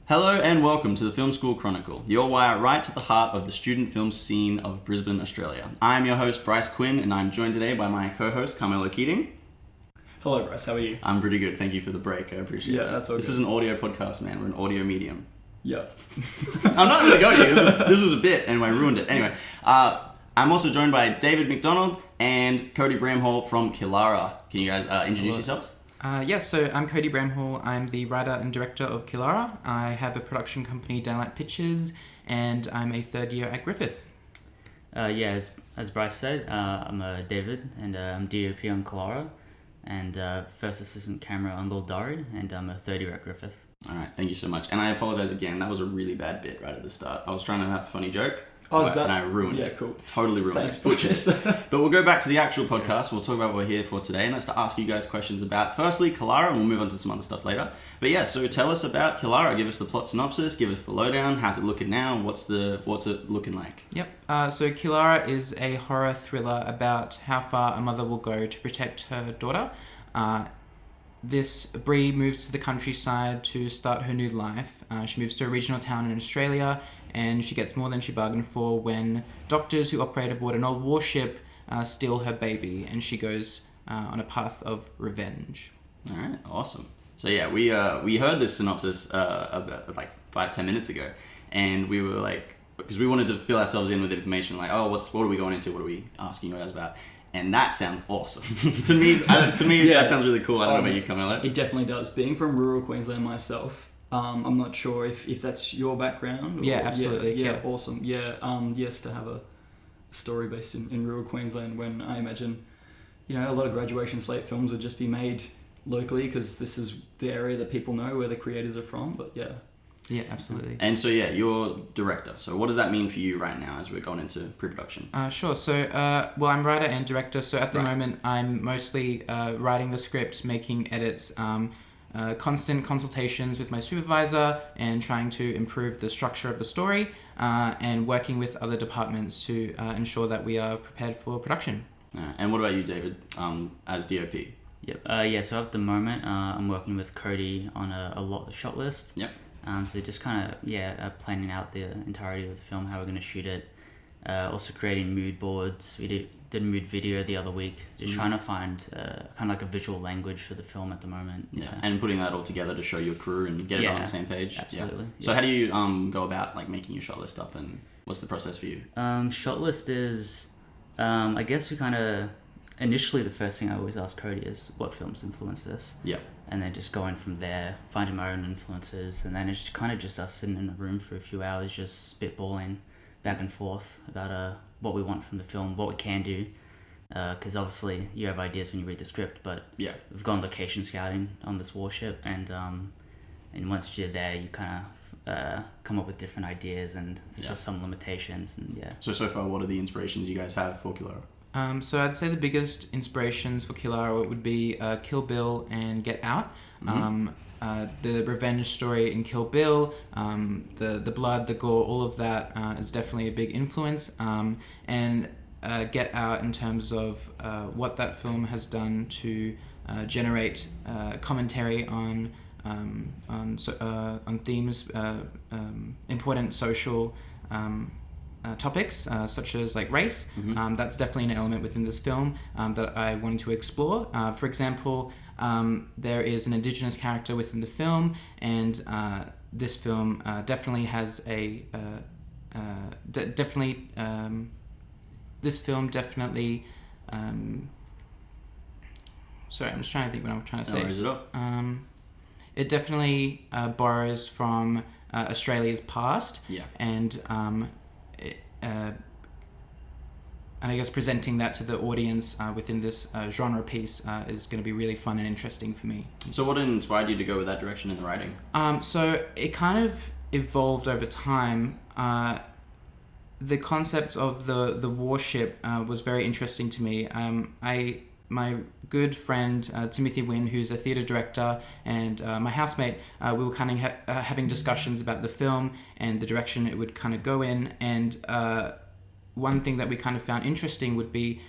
Hello and welcome to the Film School Chronicle, your wire right to the heart of the student film scene of Brisbane, Australia. I'm your host, Bryce Quinn, and I'm joined today by my co-host, Carmelo Keating. Hello, Bryce. How are you? I'm pretty good. Thank you for the break. I appreciate that. That's all This good. is an audio podcast, man. We're an audio medium. Yeah. I'm not going to go here. This is a bit, and I ruined it. Anyway, I'm also joined by David McDonald and Cody Bramhall from Killara. Can you guys introduce yourselves? So I'm Cody Bramhall. I'm the writer and director of Killara. I have a production company, Downlight Pictures, and I'm a third year at Griffith. As Bryce said, I'm David, and I'm DOP on Killara, and first assistant camera on Lord Dari, and I'm a third year at Griffith. Alright, thank you so much. And I apologize again, that was a really bad bit right at the start. I was trying to have a funny joke, and I ruined it. Yeah, cool. Totally ruined Thanks, it. Butchers. But we'll go back to the actual podcast. We'll talk about what we're here for today, and that's to ask you guys questions about, firstly, Killara, and we'll move on to some other stuff later. But yeah, so tell us about Killara. Give us the plot synopsis, give us the lowdown. How's it looking now? What's it looking like? Yep. So Killara is a horror thriller about how far a mother will go to protect her daughter. Bree moves to the countryside to start her new life. She moves to a regional town in Australia, and she gets more than she bargained for when doctors who operate aboard an old warship steal her baby, and she goes on a path of revenge. All right, awesome. So yeah, we heard this synopsis about like 5-10 minutes ago, and we were like, because we wanted to fill ourselves in with information, like, what are we going into? What are we asking you guys about? And that sounds awesome. to me, that sounds really cool. I don't know about you, Carmelo. It definitely does. Being from rural Queensland myself, I'm not sure if that's your background. Yeah, absolutely. Yeah, awesome. Yeah, yes, to have a story based in rural Queensland when I imagine, a lot of graduation slate films would just be made locally because this is the area that people know where the creators are from. But yeah. Yeah, absolutely. And so yeah, you're director. So what does that mean for you right now as we're going into pre-production? Sure. So, I'm writer and director. So at the moment, I'm mostly writing the script, making edits, constant consultations with my supervisor, and trying to improve the structure of the story, and working with other departments to ensure that we are prepared for production. And what about you, David, as DOP? Yep. So at the moment, I'm working with Cody on a shot list. Yep. So just kind of, planning out the entirety of the film, how we're going to shoot it. Also creating mood boards. We did a mood video the other week. Just trying to find kind of like a visual language for the film at the moment. Yeah, and putting that all together to show your crew and get it on the same page. Absolutely. Yeah. So how do you go about like making your shot list stuff, and what's the process for you? Shot list is, I guess we kind of... Initially, the first thing I always ask Cody is, what films influence this? Yeah. And then just going from there, finding my own influences, and then it's kind of just us sitting in a room for a few hours, just spitballing back and forth about what we want from the film, what we can do. Because obviously you have ideas when you read the script, but we've gone location scouting on this warship, and once you're there, you kind of come up with different ideas and some limitations, and So far, what are the inspirations you guys have for Killara? So I'd say the biggest inspirations for Killara would be Kill Bill and Get Out. The revenge story in Kill Bill, the blood, the gore, all of that is definitely a big influence. And Get Out in terms of what that film has done to generate commentary on themes, important social topics such as like race. That's definitely an element within this film that I wanted to explore. For example, there is an Indigenous character within the film, and this film definitely has sorry, I'm just trying to think what I'm trying to say. No worries at all. It definitely borrows from Australia's past, and I guess presenting that to the audience within this genre piece is going to be really fun and interesting for me. So what inspired you to go with that direction in the writing? So it kind of evolved over time. The concept of the warship was very interesting to me. My good friend Timothy Wynn, who's a theatre director, and my housemate, we were kind of having discussions about the film and the direction it would kind of go in. And one thing that we kind of found interesting would be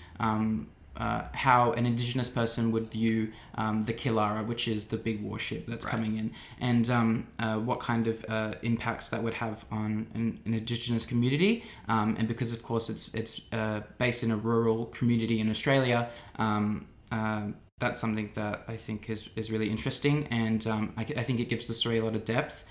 how an indigenous person would view the Killara, which is the big warship that's coming in, and what kind of impacts that would have on an indigenous community. And because, of course, it's based in a rural community in Australia, that's something that I think is really interesting, and I think it gives the story a lot of depth,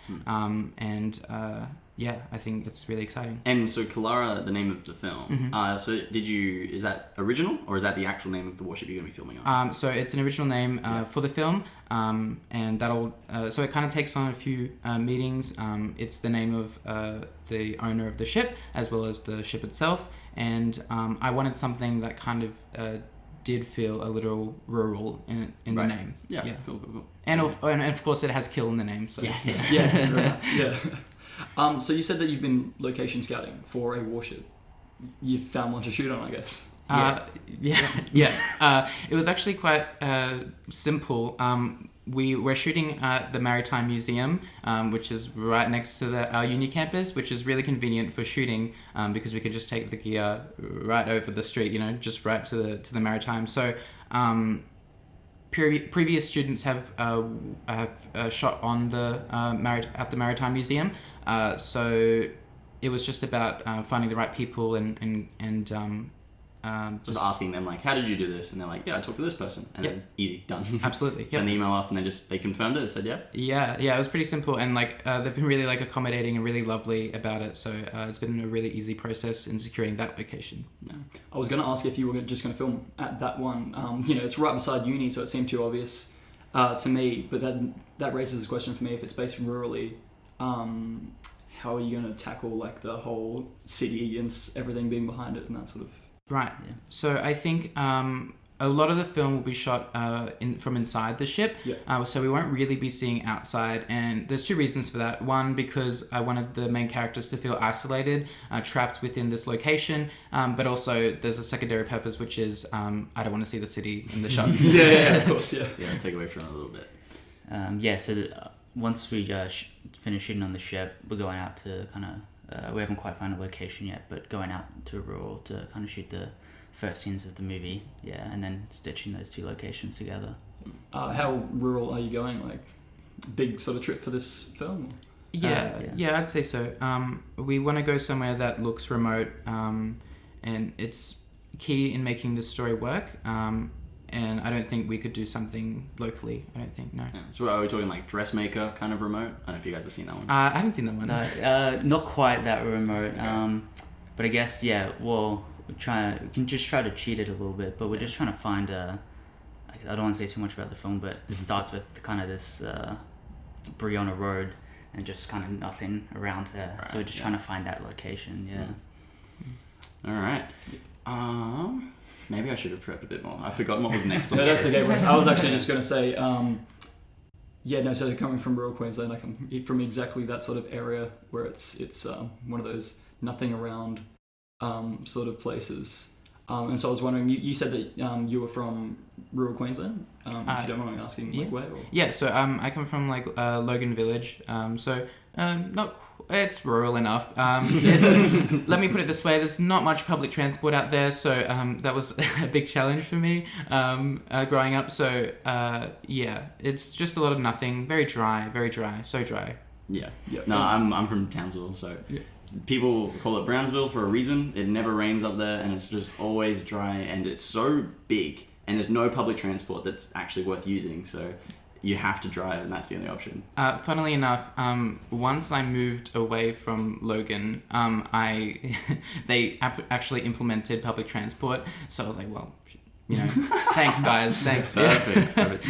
I think it's really exciting. And so Killara, the name of the film, so is that original, or is that the actual name of the warship you're going to be filming on? So it's an original name for the film, and that'll, so it kind of takes on a few meanings. It's the name of the owner of the ship, as well as the ship itself, and I wanted something that kind of did feel a little rural in the name. Yeah. Cool. And of course it has kill in the name. So Yeah. So you said that you've been location scouting for a warship. You've found one to shoot on, I guess. It was actually quite simple. We were shooting at the Maritime Museum, which is right next to our uni campus, which is really convenient for shooting because we could just take the gear right over the street, just right to the Maritime. So previous students have shot on at the Maritime Museum. So it was just about finding the right people and just asking them, like, how did you do this? And they're like, I talked to this person. And then easy, done. Absolutely. Send the email off, and they confirmed it. They said, Yeah, it was pretty simple. And they've been really accommodating and really lovely about it. So it's been a really easy process in securing that location. Yeah. I was going to ask if you were just going to film at that one. It's right beside uni, so it seemed too obvious to me. But that raises a question for me. If it's based rurally, how are you going to tackle the whole city and everything being behind it and that sort of... Right. Yeah. So I think a lot of the film will be shot from inside the ship. Yeah. So we won't really be seeing outside. And there's two reasons for that. One, because I wanted the main characters to feel isolated, trapped within this location. But also there's a secondary purpose, which is I don't want to see the city in the shots. Of course, yeah. Yeah, take away from it a little bit. So once we finish shooting on the ship, we're going out to kind of... we haven't quite found a location yet, but going out to rural to kind of shoot the first scenes of the movie, and then stitching those two locations together. How rural are you going? Big sort of trip for this film? Yeah, I'd say so. We want to go somewhere that looks remote, and it's key in making this story work. And I don't think we could do something locally. I don't think, no. Yeah. So are we talking dressmaker kind of remote? I don't know if you guys have seen that one. I haven't seen that one. No, not quite that remote. Okay. But I guess, we can just try to cheat it a little bit, but we're just trying to find I don't want to say too much about the film, but it starts with kind of this Brianna Road and just kind of nothing around there. Right, so we're just trying to find that location, All right. Maybe I should have prepped a bit more. I've forgotten what was next on the list. That's okay. I was actually just going to say, so coming from rural Queensland, I come from exactly that sort of area where it's one of those nothing around sort of places. And so I was wondering, you said that you were from rural Queensland, if you don't mind me asking, where? Or? Yeah, so I come from Logan Village, it's rural enough. Let me put it this way, there's not much public transport out there, so that was a big challenge for me growing up. So it's just a lot of nothing, very dry, so dry. Yeah. No, I'm from Townsville, so people call it Brownsville for a reason. It never rains up there, and it's just always dry, and it's so big, and there's no public transport that's actually worth using, so you have to drive, and that's the only option. Funnily enough, once I moved away from Logan, they actually implemented public transport. So I was like, well, thanks guys, thanks. Perfect.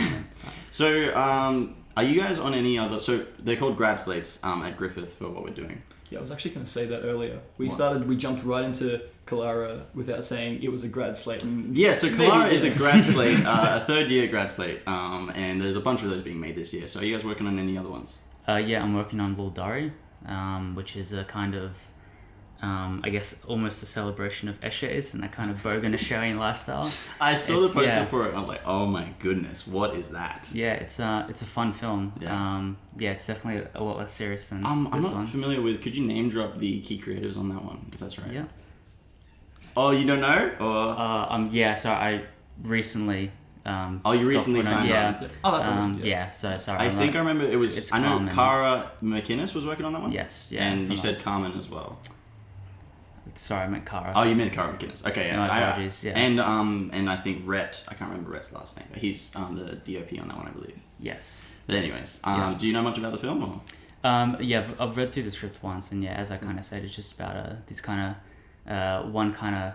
So, are you guys on any other? So they're called Grad Slates at Griffith for what we're doing. Yeah, I was actually going to say that earlier. We jumped right into Killara without saying it was a grad slate. So Killara is a grad slate, a third year grad slate, and there's a bunch of those being made this year. So are you guys working on any other ones? I'm working on Lil Dari, which is a kind of, I guess, almost a celebration of Ep.6 and that kind of bogan Australian lifestyle. I saw the poster for it, and I was like, oh my goodness, what is that? Yeah, it's a fun film. It's definitely a lot less serious than I'm this not one. familiar with, could you name drop the key creators on that one, if that's right? Yeah. Oh, you don't know? Or... So recently. You recently signed yeah. on. Oh, that's all. Yeah. So sorry. I think I remember it was. It's I know Carmen. Cara McInnes was working on that one. Yes. Yeah. And you said Carmen as well. Sorry, I meant Cara. Oh, you meant Cara McInnes. Okay, yeah. My apologies. Yeah. And I think Rhett. I can't remember Rhett's last name. But he's the DOP on that one, I believe. Yes. But anyways, Yeah. do you know much about the film? Or? Yeah, I've read through the script once, and yeah, as I kind of said, it's just about this kind of one kind of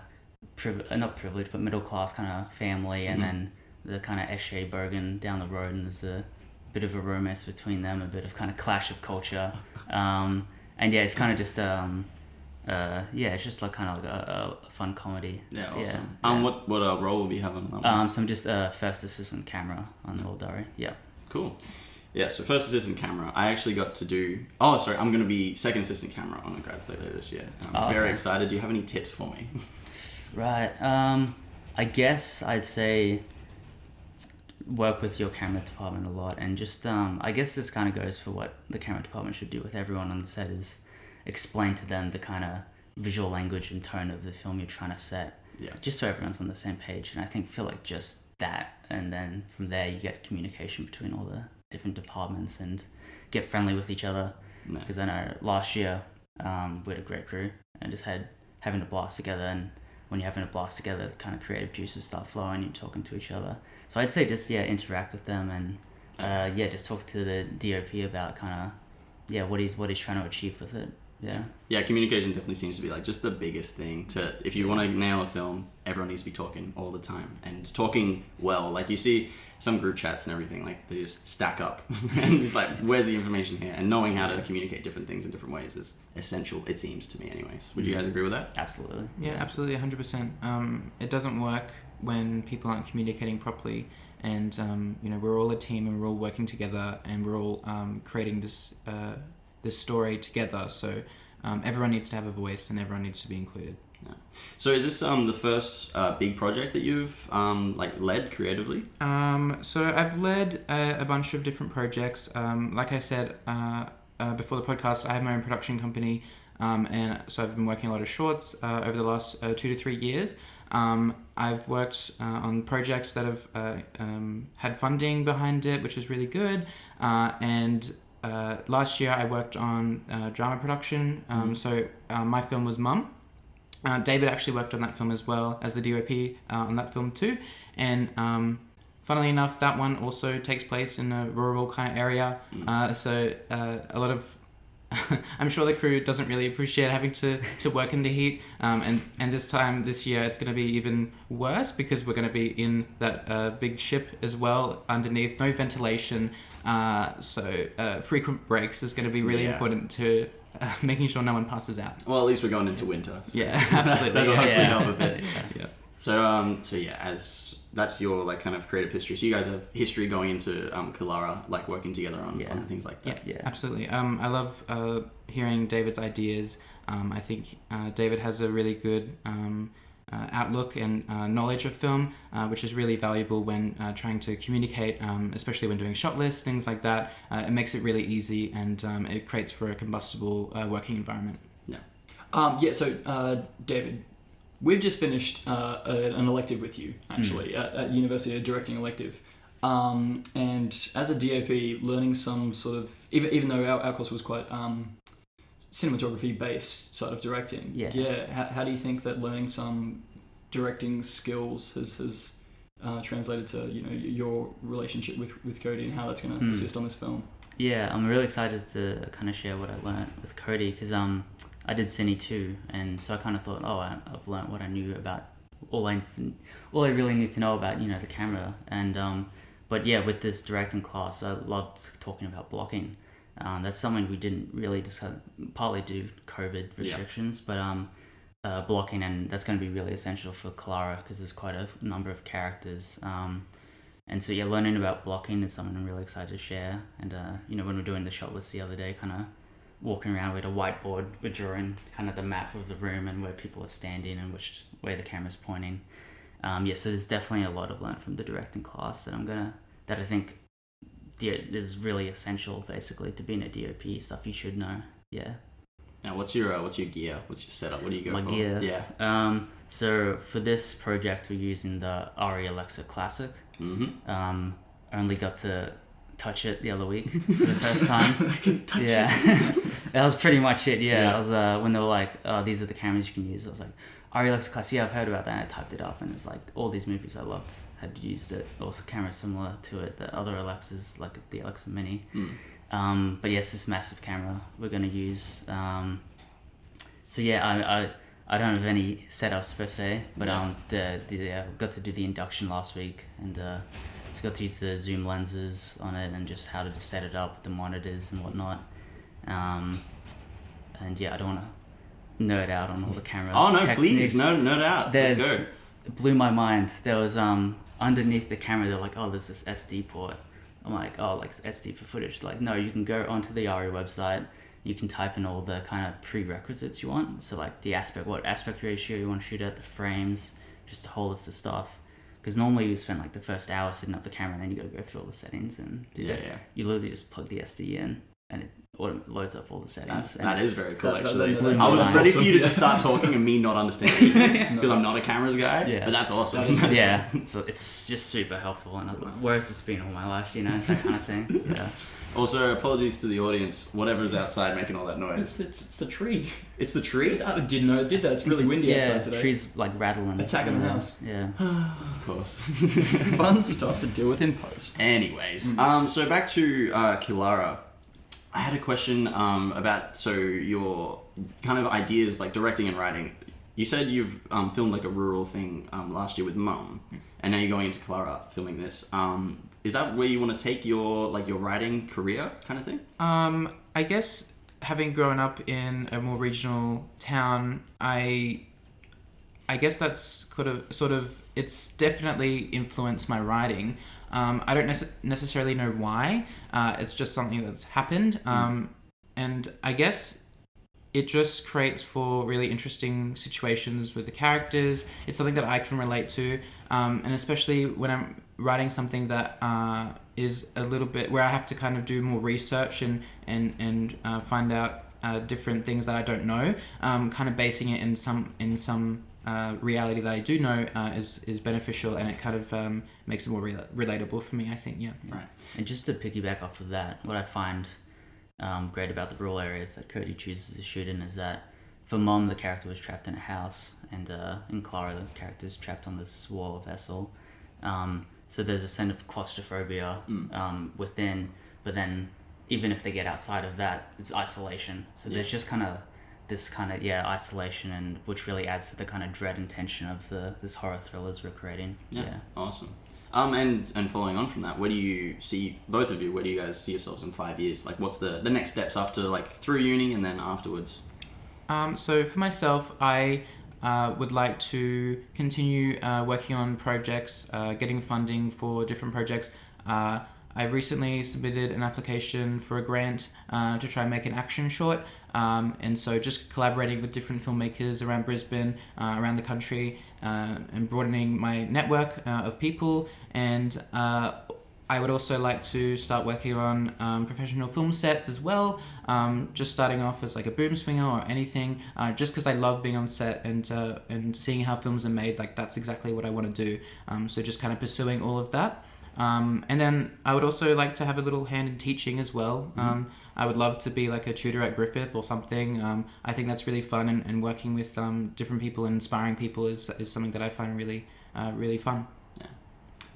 not privileged but middle class kind of family, and then the kind of Esche Bergen down the road, and there's a bit of a romance between them, a bit of kind of clash of culture, and yeah, it's kind of just it's just like kind of like a fun comedy. Yeah, awesome. Yeah. What role will be having on that one? So I'm just first assistant camera on the Old Diary. Yeah. Cool. Yeah, so first assistant camera, I actually got to do... Oh, sorry, I'm going to be second assistant camera on the Grad Slate later this year. I'm very excited. Do you have any tips for me? Right. I guess I'd say work with your camera department a lot, and just I guess this kind of goes for what the camera department should do with everyone on the set, is explain to them the kind of visual language and tone of the film you're trying to set. Yeah. Just so everyone's on the same page, and I feel like just that, and then from there you get communication between all the different departments and get friendly with each other. Because I know last year we had a great crew and just having a blast together, and when you're having a blast together, the kind of creative juices start flowing, you're talking to each other. So I'd say just interact with them, and just talk to the DOP about kind of what he's trying to achieve with it. Yeah, communication definitely seems to be like just the biggest thing to, if you want to nail a film, everyone needs to be talking all the time, and talking well. Like you see some group chats and everything, like they just stack up and it's like, where's the information here? And knowing how to communicate different things in different ways is essential, it seems to me anyways. Would you guys agree with that? Absolutely. Yeah, absolutely, 100%. It doesn't work when people aren't communicating properly, and we're all a team, and we're all working together, and we're all creating this story together. So everyone needs to have a voice, and everyone needs to be included. Yeah. So is this the first big project that you've led creatively? So I've led a bunch of different projects. Like I said before the podcast, I have my own production company, and so I've been working a lot of shorts over the last 2 to 3 years. I've worked on projects that have had funding behind it, which is really good, and last year I worked on drama production. So my film was Mum. David actually worked on that film as well as the DOP on that film too. And funnily enough, that one also takes place in a rural kind of area. So a lot of... I'm sure the crew doesn't really appreciate having to work in the heat. And this year, it's going to be even worse, because we're going to be in that big ship as well, underneath, no ventilation. So frequent breaks is going to be really important to making sure no one passes out. Well, at least we're going into winter. So. Yeah, absolutely. That'll hopefully help a bit. Yeah. So as that's your kind of creative history. So you guys have history going into Killara, working together on things like that. Yeah, absolutely. I love hearing David's ideas. I think David has a really good outlook and knowledge of film, which is really valuable when trying to communicate, especially when doing shot lists, things like that. It makes it really easy, and it creates for a combustible working environment. Yeah. So David, we've just finished an elective with you, actually, at university, a directing elective. And as a DOP, learning some sort of, even though our course was quite cinematography based sort of directing. How do you think that learning some directing skills has translated to your relationship with Cody, and how that's going to assist on this film? Yeah, I'm really excited to kind of share what I learned with Cody, because I did Cine too, and so I kind of thought, I've learned what I knew about all I really need to know about the camera, and but yeah, with this directing class, I loved talking about blocking. That's something we didn't really discuss, partly due to COVID restrictions, but blocking, and that's going to be really essential for Killara, because there's quite a number of characters. And so learning about blocking is something I'm really excited to share. And when we're doing the shot list the other day, kind of walking around with a whiteboard, we're drawing kind of the map of the room and where people are standing and which way the camera's pointing. So there's definitely a lot I've learned from the directing class that I think is really essential, basically, to being a DOP, stuff you should know. Yeah. Now, what's your gear? What's your setup? What do you go My for? gear? Yeah. So for this project, we're using the Ari Alexa Classic. Mm-hmm. I only got to touch it the other week for the first time. I can touch Yeah. That was pretty much it. Yeah. Yeah. I was when they were like, "Oh, these are the cameras you can use." I was like, "Ari Alexa Classic." Yeah, I've heard about that. And I typed it up, and it's like all these movies I loved had used it. Also, cameras similar to it, the other Alexas, like the Alexa Mini. But yes, this massive camera we're gonna use. So yeah, I don't have any setups per se, but got to do the induction last week, and just got to use the zoom lenses on it and just how to set it up with the monitors and whatnot. And yeah, I don't want to nerd out on all the camera. Oh no, techniques. please, no doubt. Let's go. It blew my mind. There was underneath the camera, they're like, oh, there's this SD port. I'm like, oh, like it's SD for footage. Like, no, you can go onto the Ari website. You can type in all the kind of prerequisites you want. So like what aspect ratio you want to shoot at, the frames, just a whole list of stuff. Because normally you spend like the first hour setting up the camera, and then you got to go through all the settings and do that. Yeah. You literally just plug the SD in, and it loads up all the settings. That is very cool, actually. that I was that's ready awesome. for you to just start talking and me not understanding anything, because I'm not a cameras guy. Yeah. But that's awesome. Yeah, so it's just super helpful. And I was like, where has this been all my life? You know, that kind of thing. Yeah. Also, apologies to the audience. Whatever's outside making all that noise. It's a tree. It's the tree? I didn't know it did that. It's really windy outside today. Trees like rattling. Attacking the house. Yeah. Of course. Fun stuff to deal with in post. Anyways, so back to Killara. I had a question about your kind of ideas, like directing and writing. You said you've filmed like a rural thing last year with Mum, and now you're going into Killara filming this. Is that where you want to take your writing career kind of thing? I guess having grown up in a more regional town, I guess that's sort of it's definitely influenced my writing. I don't necessarily know why. It's just something that's happened. And I guess it just creates for really interesting situations with the characters. It's something that I can relate to. And especially when I'm writing something that is a little bit where I have to kind of do more research and find out different things that I don't know. Kind of basing it in some reality that I do know is beneficial, and it kind of makes it more relatable for me, I think. Yeah. Right. And just to piggyback off of that, what I find great about the rural areas that Cody chooses to shoot in is that for Mom, the character was trapped in a house, and in Clara, the character's trapped on this war vessel. So there's a sense of claustrophobia within, but then even if they get outside of that, it's isolation. So there's just this isolation, and which really adds to the kind of dread and tension of this horror thrillers we're creating. Yeah. Awesome. And following on from that, where do you see, both of you, where do you guys see yourselves in 5 years? Like, what's the next steps after, like, through uni and then afterwards? So for myself, I would like to continue working on projects, getting funding for different projects. I recently submitted an application for a grant to try and make an action short. And so just collaborating with different filmmakers around Brisbane, around the country, and broadening my network of people. And I would also like to start working on professional film sets as well, just starting off as like a boom swinger or anything, just because I love being on set and seeing how films are made. Like, that's exactly what I want to do. So just kind of pursuing all of that. And then I would also like to have a little hand in teaching as well. I would love to be like a tutor at Griffith or something. I think that's really fun, and working with different people and inspiring people is something that I find really really fun. Yeah.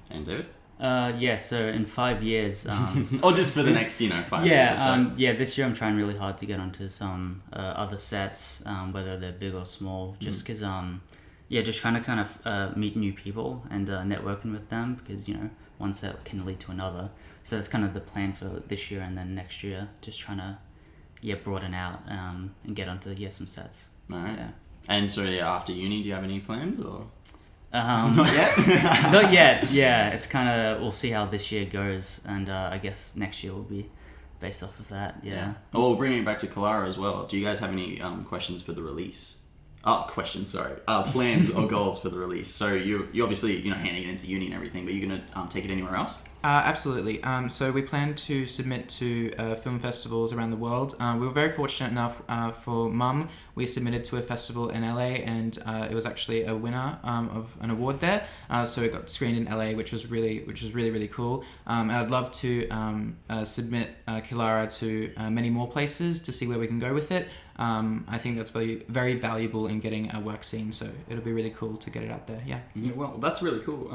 And David? So in 5 years... or just for the next, 5 years or so. This year I'm trying really hard to get onto some other sets, whether they're big or small, just because, just trying to kind of meet new people and networking with them, because, one set can lead to another. So that's kind of the plan for this year and then next year, just trying to, broaden out and get onto, some sets. All right. Yeah. And so, after uni, do you have any plans, or...? Not yet. Not yet. Yeah, it's kind of, we'll see how this year goes, and I guess next year will be based off of that. Yeah. Well, bringing it back to Killara as well. Do you guys have any questions for the release? Plans or goals for the release. So you obviously handing it into uni and everything, but you're gonna take it anywhere else? Absolutely. So we plan to submit to film festivals around the world. We were very fortunate enough for Mum. We submitted to a festival in LA, and it was actually a winner of an award there. So it got screened in LA, which was really cool. And I'd love to submit Killara to many more places to see where we can go with it. I think that's very, very valuable in getting our work seen, so it'll be really cool to get it out there. Yeah. Yeah, well, that's really cool.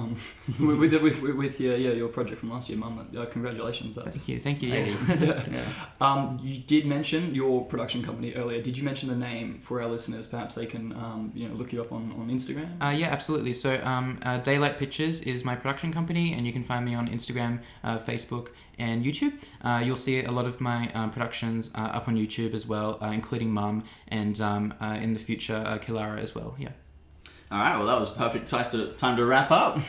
With your project from last year, Mum. Congratulations. That's, Thank you. Yeah. You did mention your production company earlier. Did you mention the name for our listeners? Perhaps they can look you up on Instagram. Yeah, absolutely. So Daylight Pictures is my production company, and you can find me on Instagram, Facebook, and YouTube. You'll see a lot of my productions up on YouTube as well, including Mum, and in the future Killara as well. Yeah. All right, well, that was a perfect time to wrap up.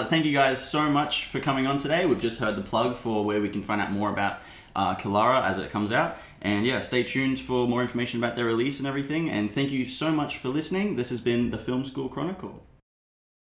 Thank you guys so much for coming on today. We've just heard the plug for where we can find out more about Killara as it comes out. And yeah, stay tuned for more information about their release and everything. And thank you so much for listening. This has been the Film School Chronicle.